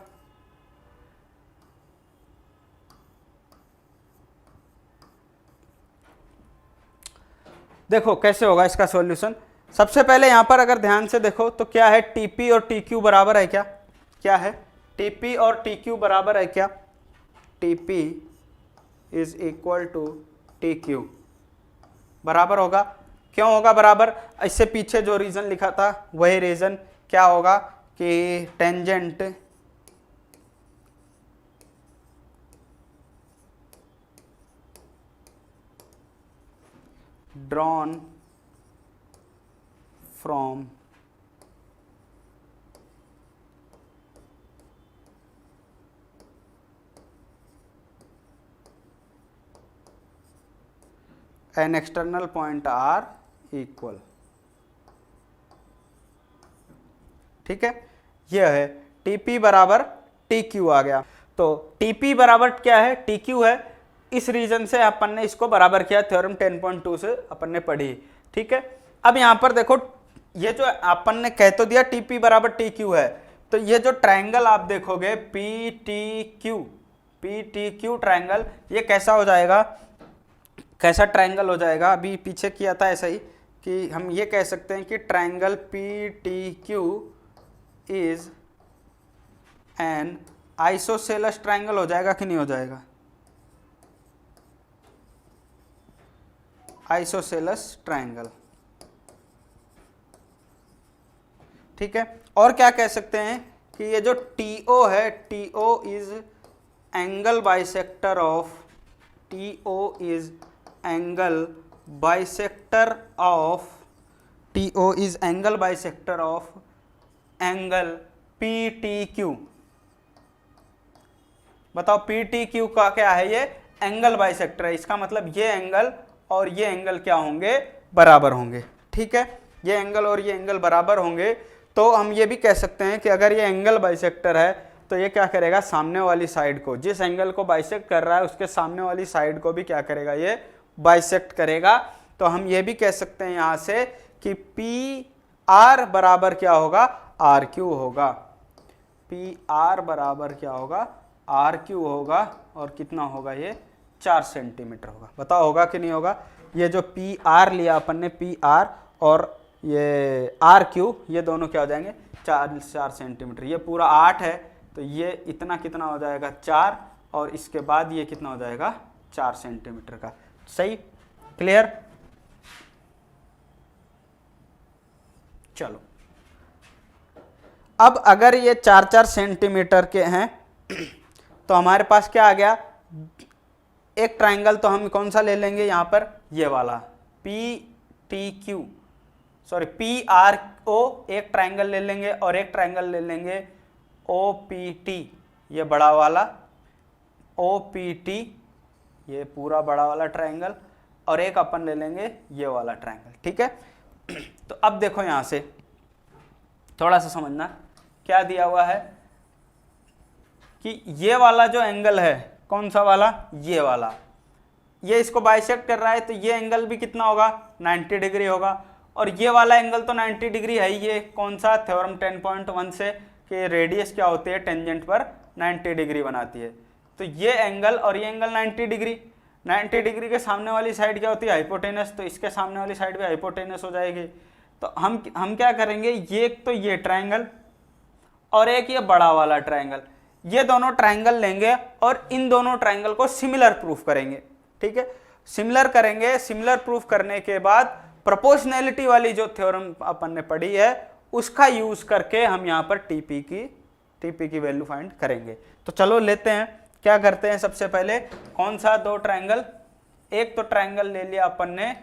देखो कैसे होगा इसका सॉल्यूशन। सबसे पहले यहां पर अगर ध्यान से देखो तो क्या है, टीपी और टीक्यू बराबर है क्या, क्या है, टीपी और टीक्यू बराबर है क्या, TP is equal to TQ, बराबर होगा। क्यों होगा बराबर, इससे पीछे जो रीजन लिखा था वही रीजन, क्या होगा कि tangent drawn from an external point are equal. ठीक है, यह है टीपी बराबर टीक्यू आ गया। तो टीपी बराबर क्या है, टीक्यू है। इस रीजन से अपन ने इसको बराबर किया, थ्योरम 10.2 से अपन ने पढ़ी। ठीक है, अब यहां पर देखो, ये जो अपन ने कह तो दिया टीपी बराबर टीक्यू है, तो ये जो ट्रायंगल आप देखोगे पी टी क्यू ट्रायंगल, ये कैसा हो जाएगा, कैसा ट्रायंगल हो जाएगा, अभी पीछे किया था ऐसा ही, कि हम ये कह सकते हैं कि triangle P T Q is an isosceles triangle हो जाएगा कि नहीं हो जाएगा, आइसोसेलस ट्रायंगल। ठीक है, और क्या कह सकते हैं कि ये जो TO है, TO is angle bisector of, TO is angle bisector of, TO is angle bisector of angle PTQ। बताओ PTQ का क्या है, ये एंगल बाइसेक्टर है, इसका मतलब ये एंगल और ये एंगल क्या होंगे, बराबर होंगे। ठीक है, ये एंगल और ये एंगल बराबर होंगे, तो हम ये भी कह सकते हैं कि अगर ये एंगल बाइसेक्टर है तो ये क्या करेगा, सामने वाली साइड को, जिस एंगल को बाइसेक्ट कर रहा है उसके सामने वाली साइड को भी क्या करेगा, ये बाइसेक्ट करेगा। तो हम ये भी कह सकते हैं यहां से कि पी आर बराबर क्या होगा, आर क्यू होगा, पी आर बराबर क्या होगा, आर क्यू होगा, और कितना होगा, ये 4 सेंटीमीटर होगा। बताओ होगा कि नहीं होगा। ये जो पी आर लिया अपन ने, पी आर और ये आर क्यू, ये दोनों क्या हो जाएंगे, 4 सेंटीमीटर। ये पूरा 8 है, तो ये इतना कितना हो जाएगा, 4, और इसके बाद ये कितना हो जाएगा, 4 सेंटीमीटर का। सही, क्लियर। चलो, अब अगर ये 4-4 सेंटीमीटर के हैं तो हमारे पास क्या आ गया, एक ट्राइंगल तो हम कौन सा ले लेंगे यहाँ पर, ये वाला PTQ, सॉरी PRO, एक ट्राइंगल ले लेंगे, और एक ट्राइंगल ले लेंगे OPT, ये बड़ा वाला OPT, ये पूरा बड़ा वाला ट्राइंगल, और एक अपन ले लेंगे ये वाला ट्राइंगल। ठीक है, तो अब देखो यहां से थोड़ा सा समझना, क्या दिया हुआ है कि ये वाला जो एंगल है, कौन सा वाला, ये वाला, ये इसको बाइसेक्ट कर रहा है, तो ये एंगल भी कितना होगा, 90 डिग्री होगा, और ये वाला एंगल तो 90 डिग्री है, ये कौन सा, थ्योरम 10.1 से कि रेडियस क्या होती है, टेंजेंट पर 90 डिग्री बनाती है। तो ये एंगल और ये एंगल 90 डिग्री, 90 डिग्री के सामने वाली साइड क्या होती है, हाइपोटेनस, तो इसके सामने वाली साइड भी हाइपोटेनस हो जाएगी। तो हम क्या करेंगे, ये एक तो ये ट्रायंगल और एक ये बड़ा वाला ट्रायंगल, ये दोनों ट्रायंगल लेंगे और इन दोनों ट्रायंगल को सिमिलर प्रूफ करेंगे। ठीक है, सिमिलर करेंगे। सिमिलर प्रूफ करने के बाद प्रोपोर्शनैलिटी वाली जो थ्योरम अपन ने पढ़ी है उसका यूज करके हम यहाँ पर टीपी की वैल्यू फाइंड करेंगे। तो चलो लेते हैं, क्या करते हैं, सबसे पहले कौन सा दो ट्रायंगल, एक तो ट्रायंगल ले लिया अपन ने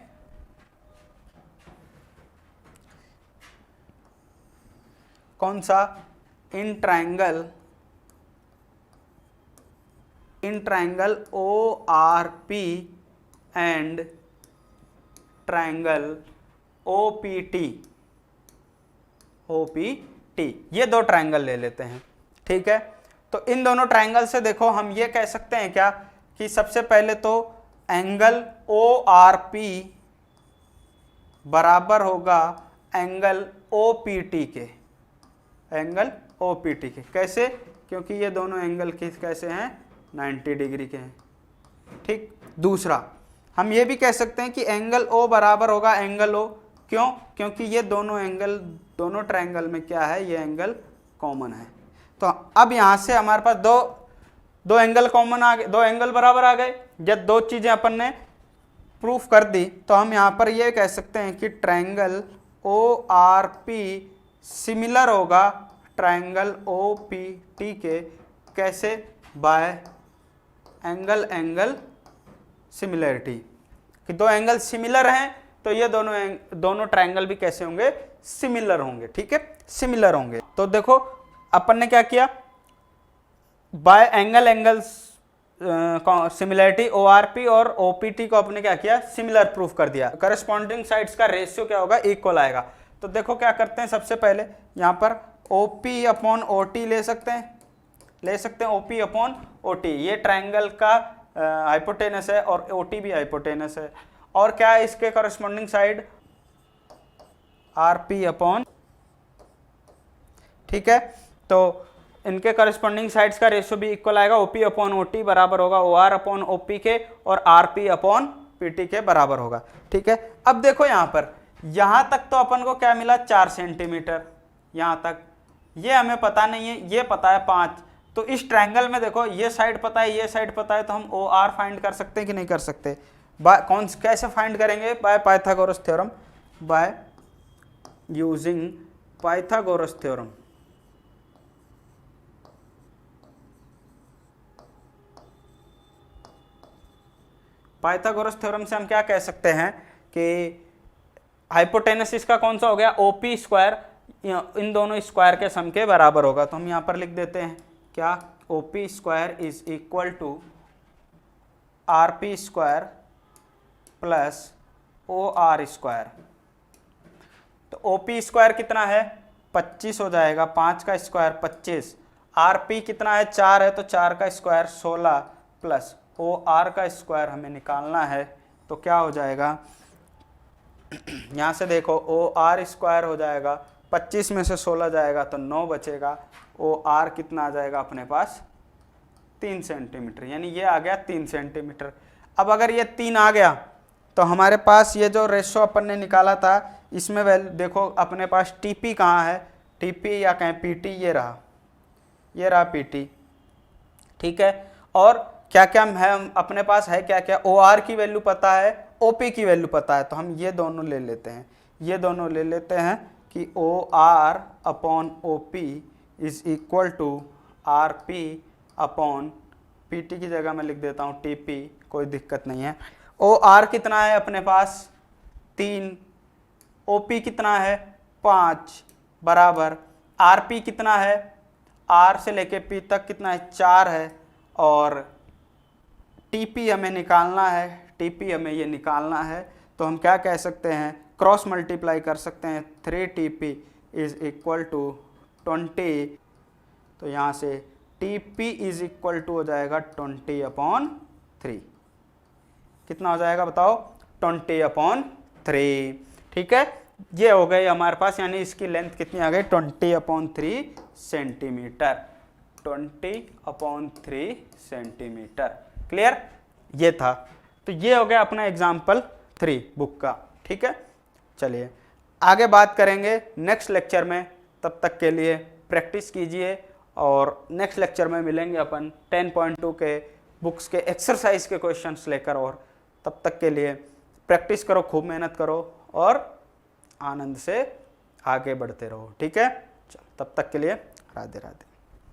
कौन सा, in triangle ORP and triangle OPT, ये दो ट्रायंगल ले लेते हैं। ठीक है, तो इन दोनों ट्रायंगल से देखो हम ये कह सकते हैं क्या कि सबसे पहले तो एंगल ORP बराबर होगा एंगल OPT के, एंगल OPT के। कैसे, क्योंकि ये दोनों एंगल कैसे हैं, 90 डिग्री के हैं। ठीक, दूसरा हम ये भी कह सकते हैं कि एंगल O बराबर होगा एंगल O, क्यों, क्योंकि ये दोनों एंगल, दोनों ट्रायंगल में क्या है, ये एंगल कॉमन है। तो अब यहाँ से हमारे पास दो एंगल कॉमन आ गए, दो एंगल बराबर आ गए। जब दो चीजें अपन ने प्रूफ कर दी तो हम यहाँ पर ये कह सकते हैं कि ट्रायंगल ORP सिमिलर होगा ट्रायंगल OPT के। कैसे, बाय एंगल सिमिलरिटी, कि दो एंगल सिमिलर हैं तो ये दोनों ट्रायंगल भी कैसे होंगे, सिमिलर होंगे। ठीक है, सिमिलर होंगे। तो देखो अपन ने क्या किया, बाय एंगल सिमिलरिटी ORP और OPT को अपने क्या किया, सिमिलर प्रूफ कर दिया। करस्पॉन्डिंग साइड्स का रेशियो क्या होगा, इक्वल आएगा। तो देखो क्या करते हैं, सबसे पहले यहाँ पर OP अपॉन OT ले सकते हैं, OP अपॉन OT, ये ट्रायंगल का हाइपोटेनस है और OT भी हाइपोटेनस है। और क्या है इसके करस्पॉन्डिंग साइड, RP अपॉन, ठीक है, तो इनके करस्पॉन्डिंग साइड्स का रेशियो भी इक्वल आएगा। OP अपॉन OT बराबर होगा OR अपॉन OP के, और RP अपॉन PT के बराबर होगा। ठीक है, अब देखो यहाँ पर, यहाँ तक तो अपन को क्या मिला, 4 सेंटीमीटर, यहाँ तक ये हमें पता नहीं है, ये पता है 5। तो इस ट्रायंगल में देखो ये साइड पता है, ये साइड पता है, तो हम OR फाइंड कर सकते हैं कि नहीं कर सकते। कैसे फाइंड करेंगे, by Pythagoras theorem, by using Pythagoras theorem. Pythagoras theorem से हम क्या कह सकते हैं कि हाइपोटेनस इसका कौन सा हो गया, OP स्क्वायर, इन दोनों स्क्वायर के सम के बराबर होगा। तो हम यहाँ पर लिख देते हैं क्या, OP square is equal to RP square plus OR square. तो OP स्क्वायर कितना है, 25 हो जाएगा, 5 का स्क्वायर 25, RP कितना है, 4 है, तो 4 का स्क्वायर 16, प्लस OR का स्क्वायर हमें निकालना है। तो क्या हो जाएगा, यहाँ से देखो OR स्क्वायर हो जाएगा, 25 में से 16 जाएगा तो 9 बचेगा। OR कितना आ जाएगा अपने पास, 3 सेंटीमीटर, यानी ये आ गया 3 सेंटीमीटर। अब अगर ये 3 आ गया तो हमारे पास ये जो रेशो अपन ने निकाला था इसमें देखो अपने पास TP कहाँ है, TP या कहें PT, ये रहा PT। ठीक है, और क्या क्या है अपने पास है, क्या क्या, OR की वैल्यू पता है, OP की वैल्यू पता है, तो हम ये दोनों ले लेते हैं, कि OR upon OP is equal to RP upon PT की जगह मैं लिख देता हूँ TP, कोई दिक्कत नहीं है। OR कितना है अपने पास, 3, OP कितना है 5, बराबर RP कितना है, R से लेके P तक कितना है 4 है, और TP हमें निकालना है, TP हमें ये निकालना है। तो हम क्या कह सकते हैं, क्रॉस मल्टीप्लाई कर सकते हैं, 3TP इज इक्वल टू 20। तो यहाँ से TP इज इक्वल टू हो जाएगा 20/3। कितना हो जाएगा बताओ, 20/3। ठीक है, ये हो गई हमारे पास, यानी इसकी लेंथ कितनी आ गई 20/3 सेंटीमीटर, 20/3 सेंटीमीटर। क्लियर, ये था। तो ये हो गया अपना एग्जाम्पल 3 बुक का। ठीक है, चलिए आगे बात करेंगे नेक्स्ट लेक्चर में। तब तक के लिए प्रैक्टिस कीजिए और नेक्स्ट लेक्चर में मिलेंगे अपन 10.2 के बुक्स के एक्सरसाइज के क्वेश्चंस लेकर। और तब तक के लिए प्रैक्टिस करो, खूब मेहनत करो और आनंद से आगे बढ़ते रहो। ठीक है, चलो तब तक के लिए राधे राधे।